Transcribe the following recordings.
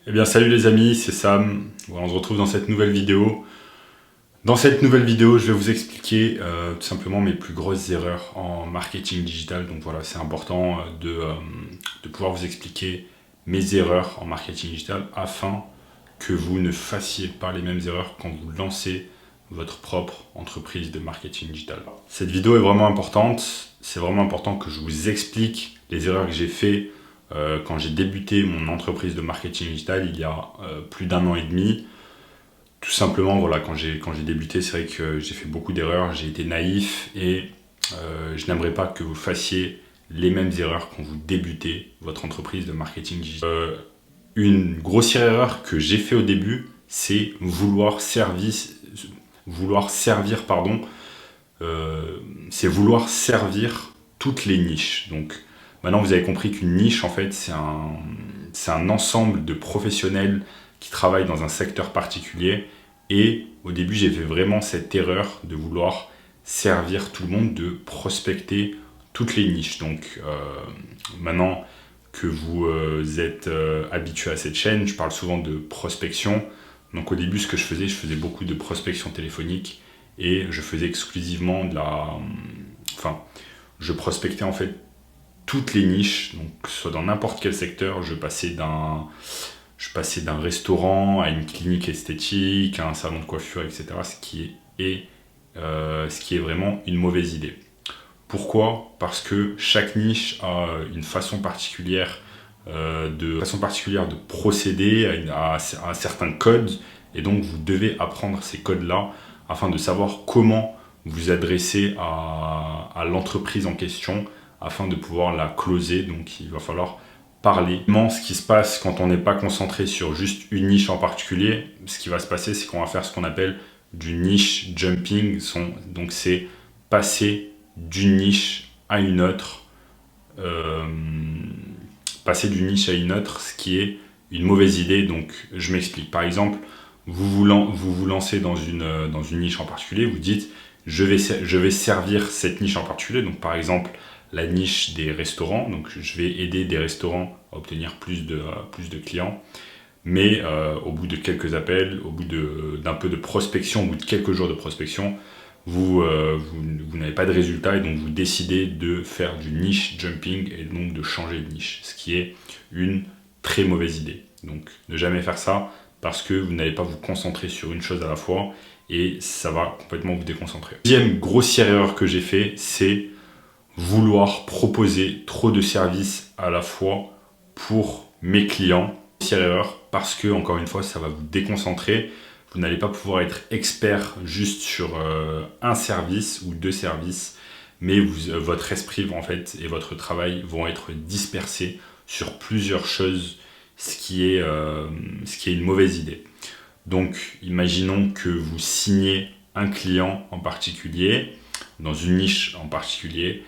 Eh bien salut les amis, c'est Sam. Voilà, on se retrouve dans cette nouvelle vidéo. Dans cette nouvelle vidéo, je vais vous expliquer tout simplement mes plus grosses erreurs en marketing digital. Donc voilà, c'est important de pouvoir vous expliquer mes erreurs en marketing digital afin que vous ne fassiez pas les mêmes erreurs quand vous lancez votre propre entreprise de marketing digital. Cette vidéo est vraiment importante. C'est vraiment important que je vous explique les erreurs que j'ai faites quand j'ai débuté mon entreprise de marketing digital il y a plus d'1 an et demi. Tout simplement, voilà, quand j'ai débuté, c'est vrai que j'ai fait beaucoup d'erreurs, j'ai été naïf et je n'aimerais pas que vous fassiez les mêmes erreurs quand vous débutez votre entreprise de marketing digital. Une grossière erreur que j'ai fait au début, c'est vouloir servir toutes les niches. Donc maintenant vous avez compris qu'une niche en fait c'est un ensemble de professionnels qui travaillent dans un secteur particulier, et au début j'ai fait vraiment cette erreur de vouloir servir tout le monde, de prospecter toutes les niches. Donc maintenant que vous êtes habitué à cette chaîne, je parle souvent de prospection. Donc au début ce que je faisais beaucoup de prospection téléphonique et je faisais exclusivement je prospectais en fait toutes les niches, donc que ce soit dans n'importe quel secteur. Je passais d'un restaurant à une clinique esthétique, à un salon de coiffure, etc. Ce qui est vraiment une mauvaise idée. Pourquoi ? Parce que chaque niche a une façon particulière de procéder à un certain code, et donc vous devez apprendre ces codes-là afin de savoir comment vous adresser à l'entreprise en question afin de pouvoir la closer. Donc il va falloir parler. Ce qui se passe quand on n'est pas concentré sur juste une niche en particulier, ce qui va se passer, c'est qu'on va faire ce qu'on appelle du niche jumping. Donc c'est passer d'une niche à une autre, ce qui est une mauvaise idée. Donc je m'explique. Par exemple, vous vous lancez dans une niche en particulier, vous dites je vais servir cette niche en particulier. Donc par exemple la niche des restaurants, donc je vais aider des restaurants à obtenir plus de clients, mais au bout de quelques appels, au bout d'un peu de prospection, au bout de quelques jours de prospection, vous n'avez pas de résultat, et donc vous décidez de faire du niche jumping et donc de changer de niche, ce qui est une très mauvaise idée. Donc ne jamais faire ça, parce que vous n'allez pas vous concentrer sur une chose à la fois et ça va complètement vous déconcentrer. Deuxième grossière erreur que j'ai fait, c'est vouloir proposer trop de services à la fois pour mes clients. Grossière erreur, parce que encore une fois ça va vous déconcentrer. Vous n'allez pas pouvoir être expert juste sur un service ou deux services, mais votre esprit en fait et votre travail vont être dispersés sur plusieurs choses, ce qui est une mauvaise idée. Donc imaginons que vous signez un client en particulier dans une niche en particulier,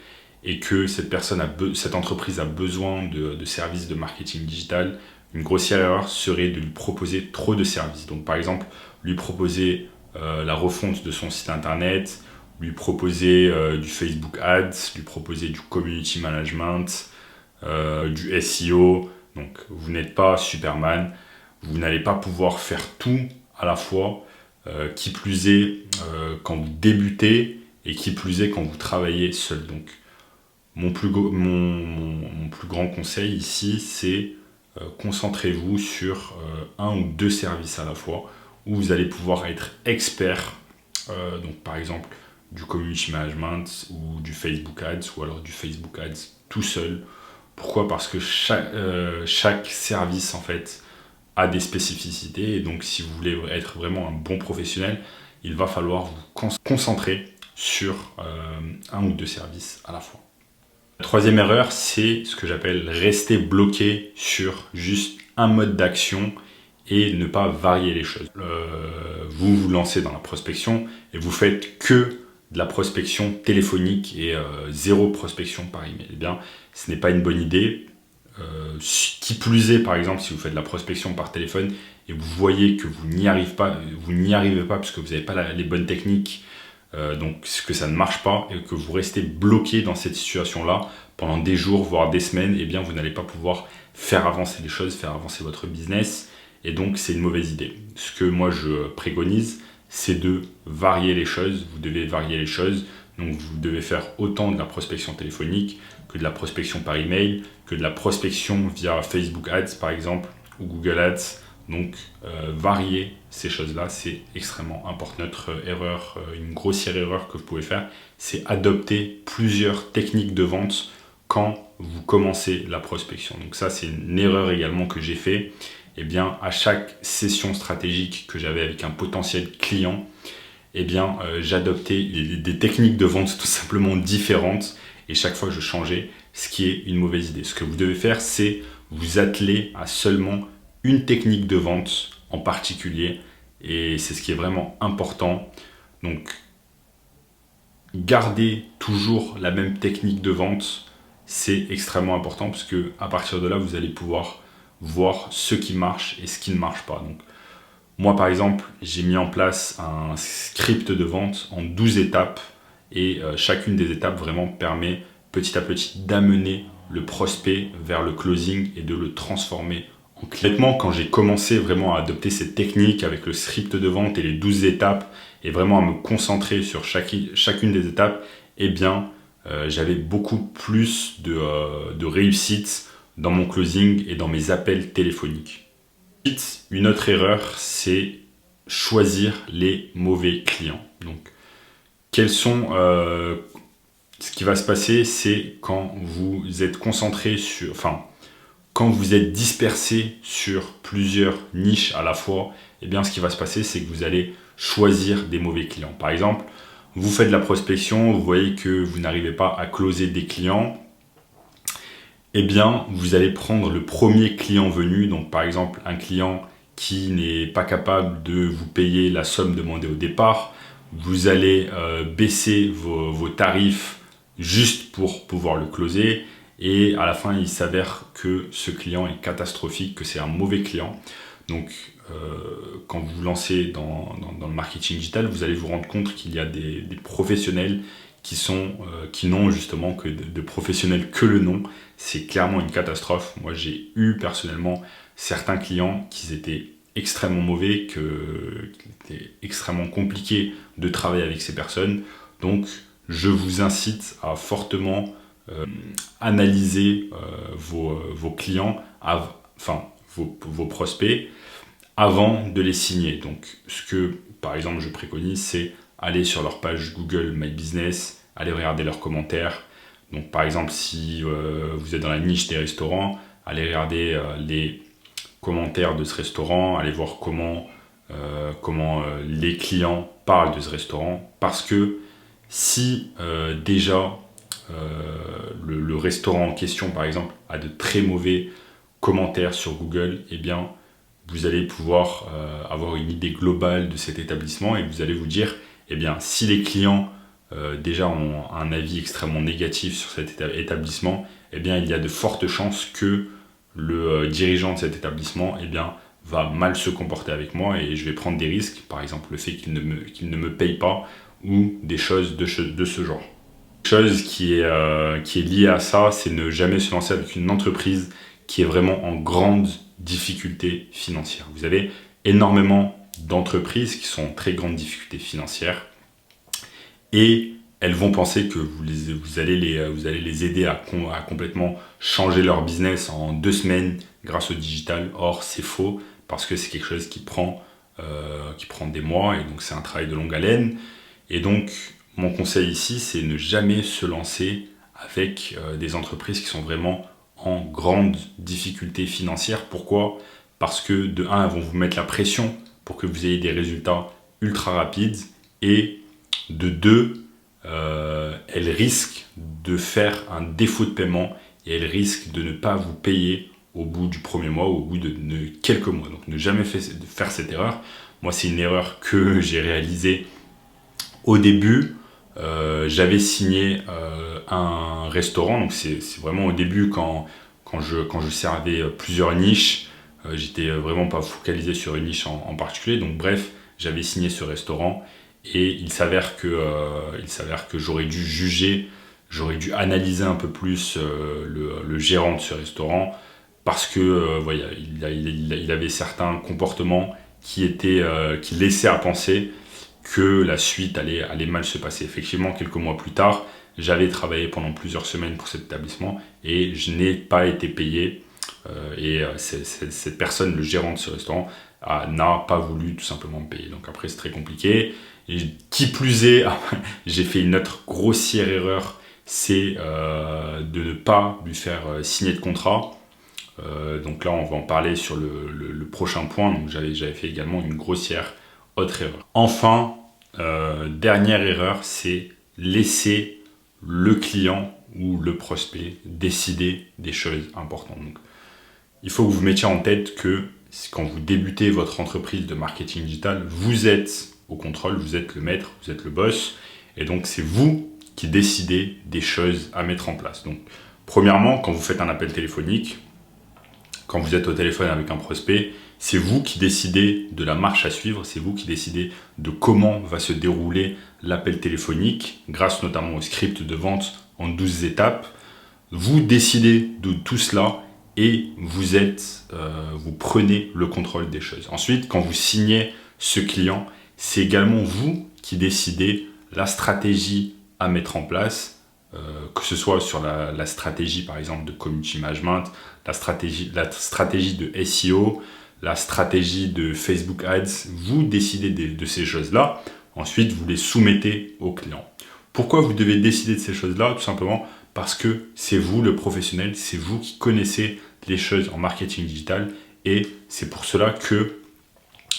et que cette entreprise a besoin de services de marketing digital. Une grossière erreur serait de lui proposer trop de services. Donc par exemple, lui proposer la refonte de son site internet, lui proposer du Facebook Ads, lui proposer du community management, du SEO. Donc vous n'êtes pas Superman, vous n'allez pas pouvoir faire tout à la fois, qui plus est quand vous débutez, et qui plus est quand vous travaillez seul. Donc mon plus grand conseil ici, c'est concentrez-vous sur un ou deux services à la fois, où vous allez pouvoir être expert, donc par exemple du community management ou du Facebook Ads, ou alors du Facebook Ads tout seul. Pourquoi ? Parce que chaque service en fait a des spécificités, et donc si vous voulez être vraiment un bon professionnel, il va falloir vous concentrer sur un ou deux services à la fois. La troisième erreur, c'est ce que j'appelle rester bloqué sur juste un mode d'action et ne pas varier les choses. Vous vous lancez dans la prospection et vous faites que de la prospection téléphonique et zéro prospection par email. Eh bien, ce n'est pas une bonne idée. Qui plus est, par exemple, si vous faites de la prospection par téléphone et vous voyez que vous n'y arrivez pas parce que vous n'avez pas les bonnes techniques, donc que ça ne marche pas, et que vous restez bloqué dans cette situation-là pendant des jours, voire des semaines, et bien vous n'allez pas pouvoir faire avancer les choses, faire avancer votre business, et donc c'est une mauvaise idée. Ce que moi je préconise, c'est de varier les choses. Vous devez varier les choses, donc vous devez faire autant de la prospection téléphonique que de la prospection par email, que de la prospection via Facebook Ads par exemple, ou Google Ads. Donc varier ces choses-là, c'est extrêmement important. Notre erreur, une grossière erreur que vous pouvez faire, c'est adopter plusieurs techniques de vente quand vous commencez la prospection. Donc ça, c'est une erreur également que j'ai fait. Eh bien, à chaque session stratégique que j'avais avec un potentiel client, eh bien, j'adoptais des techniques de vente tout simplement différentes, et chaque fois je changeais, ce qui est une mauvaise idée. Ce que vous devez faire, c'est vous atteler à seulement une technique de vente en particulier, et c'est ce qui est vraiment important. Donc, garder toujours la même technique de vente, c'est extrêmement important, parce que à partir de là, vous allez pouvoir voir ce qui marche et ce qui ne marche pas. Donc, moi, par exemple, j'ai mis en place un script de vente en 12 étapes, et chacune des étapes vraiment permet petit à petit d'amener le prospect vers le closing et de le transformer en client. Quand j'ai commencé vraiment à adopter cette technique avec le script de vente et les 12 étapes, et vraiment à me concentrer sur chacune des étapes, eh bien, j'avais beaucoup plus de réussite dans mon closing et dans mes appels téléphoniques. Une autre erreur, c'est choisir les mauvais clients. Donc, ce qui va se passer, c'est quand vous êtes concentré sur, quand vous êtes dispersé sur plusieurs niches à la fois, eh bien, ce qui va se passer, c'est que vous allez choisir des mauvais clients. Par exemple, vous faites de la prospection, vous voyez que vous n'arrivez pas à closer des clients, eh bien, vous allez prendre le premier client venu. Donc, par exemple, un client qui n'est pas capable de vous payer la somme demandée au départ. Vous allez baisser vos tarifs juste pour pouvoir le closer. Et à la fin, il s'avère que ce client est catastrophique, que c'est un mauvais client. Donc, quand vous vous lancez dans le marketing digital, vous allez vous rendre compte qu'il y a des professionnels qui n'ont justement que de professionnels que le nom. C'est clairement une catastrophe. Moi, j'ai eu personnellement certains clients qui étaient extrêmement mauvais, qu'il était extrêmement compliqué de travailler avec ces personnes. Donc, je vous incite à fortement analyser vos clients, vos prospects, avant de les signer. Donc, ce que, par exemple, je préconise, c'est aller sur leur page Google My Business, aller regarder leurs commentaires. Donc, par exemple, si vous êtes dans la niche des restaurants, allez regarder les commentaires de ce restaurant, allez voir comment les clients parlent de ce restaurant. Parce que si déjà le restaurant en question, par exemple, a de très mauvais commentaires sur Google, eh bien, vous allez pouvoir avoir une idée globale de cet établissement, et vous allez vous dire, eh bien, si les clients déjà ont un avis extrêmement négatif sur cet établissement, eh bien, il y a de fortes chances que le dirigeant de cet établissement, eh bien, va mal se comporter avec moi, et je vais prendre des risques, par exemple le fait qu'il ne me paye pas, ou des choses de ce genre. Une chose qui est liée à ça, c'est ne jamais se lancer avec une entreprise qui est vraiment en grande difficulté financière. Vous avez énormément d'entreprises qui sont en très grande difficulté financière, et elles vont penser que vous allez les aider à complètement changer leur business en 2 semaines grâce au digital. Or, c'est faux, parce que c'est quelque chose qui prend des mois, et donc c'est un travail de longue haleine. Et donc, mon conseil ici, c'est ne jamais se lancer avec des entreprises qui sont vraiment en grande difficulté financière. Pourquoi ? Parce que de 1, elles vont vous mettre la pression pour que vous ayez des résultats ultra rapides, et de 2, elles risquent de faire un défaut de paiement, et elles risquent de ne pas vous payer au bout du premier mois ou au bout de quelques mois. Donc ne jamais faire cette erreur. Moi, c'est une erreur que j'ai réalisée au début. J'avais signé un restaurant, donc c'est vraiment au début quand je servais plusieurs niches. J'étais vraiment pas focalisé sur une niche en particulier. Donc bref, j'avais signé ce restaurant, et il s'avère que j'aurais dû analyser un peu plus le gérant de ce restaurant, parce que voilà, il avait certains comportements qui laissaient à penser que la suite allait mal se passer. Effectivement, quelques mois plus tard, j'avais travaillé pendant plusieurs semaines pour cet établissement et je n'ai pas été payé. Cette personne, le gérant de ce restaurant, n'a pas voulu tout simplement me payer. Donc après, c'est très compliqué. Et qui plus est, j'ai fait une autre grossière erreur, c'est de ne pas lui faire signer de contrat. Donc là, on va en parler sur le prochain point. Donc j'avais fait également une grossière autre erreur. Enfin, dernière erreur, c'est laisser le client ou le prospect décider des choses importantes. Donc, il faut que vous mettiez en tête que quand vous débutez votre entreprise de marketing digital, vous êtes au contrôle, vous êtes le maître, vous êtes le boss, et donc c'est vous qui décidez des choses à mettre en place. Donc, premièrement, quand vous faites un appel téléphonique, quand vous êtes au téléphone avec un prospect, c'est vous qui décidez de la marche à suivre, c'est vous qui décidez de comment va se dérouler l'appel téléphonique, grâce notamment au script de vente en 12 étapes. Vous décidez de tout cela et vous prenez le contrôle des choses. Ensuite, quand vous signez ce client, c'est également vous qui décidez la stratégie à mettre en place, que ce soit sur la stratégie par exemple de community management, la stratégie de SEO, la stratégie de Facebook Ads, vous décidez de ces choses-là. Ensuite, vous les soumettez au client. Pourquoi vous devez décider de ces choses-là? Tout simplement parce que c'est vous le professionnel, c'est vous qui connaissez les choses en marketing digital et c'est pour cela que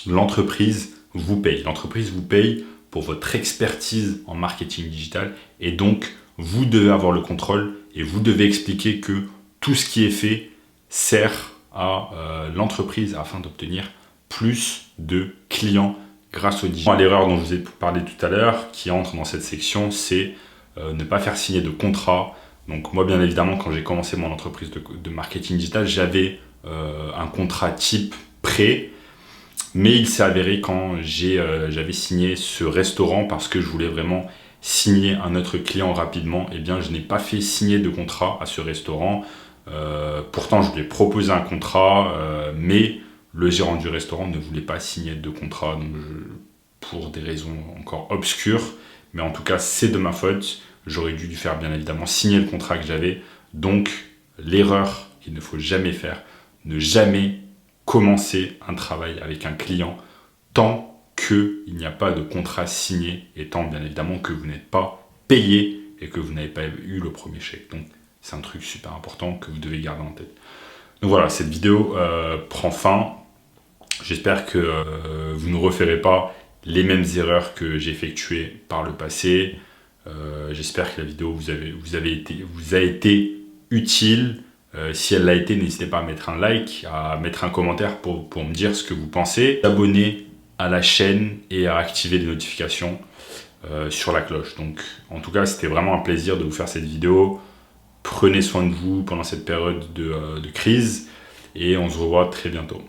l'entreprise vous paye. L'entreprise vous paye pour votre expertise en marketing digital et donc vous devez avoir le contrôle et vous devez expliquer que tout ce qui est fait sert à l'entreprise afin d'obtenir plus de clients grâce au digital. L'erreur dont je vous ai parlé tout à l'heure, qui entre dans cette section, c'est ne pas faire signer de contrat. Donc moi, bien évidemment, quand j'ai commencé mon entreprise de marketing digital, j'avais un contrat type prêt, mais il s'est avéré quand j'avais signé ce restaurant parce que je voulais vraiment signer un autre client rapidement, eh bien je n'ai pas fait signer de contrat à ce restaurant. Pourtant, je lui ai proposé un contrat, mais le gérant du restaurant ne voulait pas signer de contrat, donc pour des raisons encore obscures. Mais en tout cas, c'est de ma faute. J'aurais dû lui faire bien évidemment signer le contrat que j'avais. Donc, l'erreur qu'il ne faut jamais faire, ne jamais commencer un travail avec un client tant qu'il n'y a pas de contrat signé et tant bien évidemment que vous n'êtes pas payé et que vous n'avez pas eu le premier chèque. Donc, c'est un truc super important que vous devez garder en tête. Donc voilà, cette vidéo prend fin. J'espère que vous ne referez pas les mêmes erreurs que j'ai effectuées par le passé. J'espère que la vidéo vous a été utile. Si elle l'a été, n'hésitez pas à mettre un like, à mettre un commentaire pour me dire ce que vous pensez. Abonnez à la chaîne et à activer les notifications sur la cloche. Donc, en tout cas, c'était vraiment un plaisir de vous faire cette vidéo. Prenez soin de vous pendant cette période de crise et on se revoit très bientôt.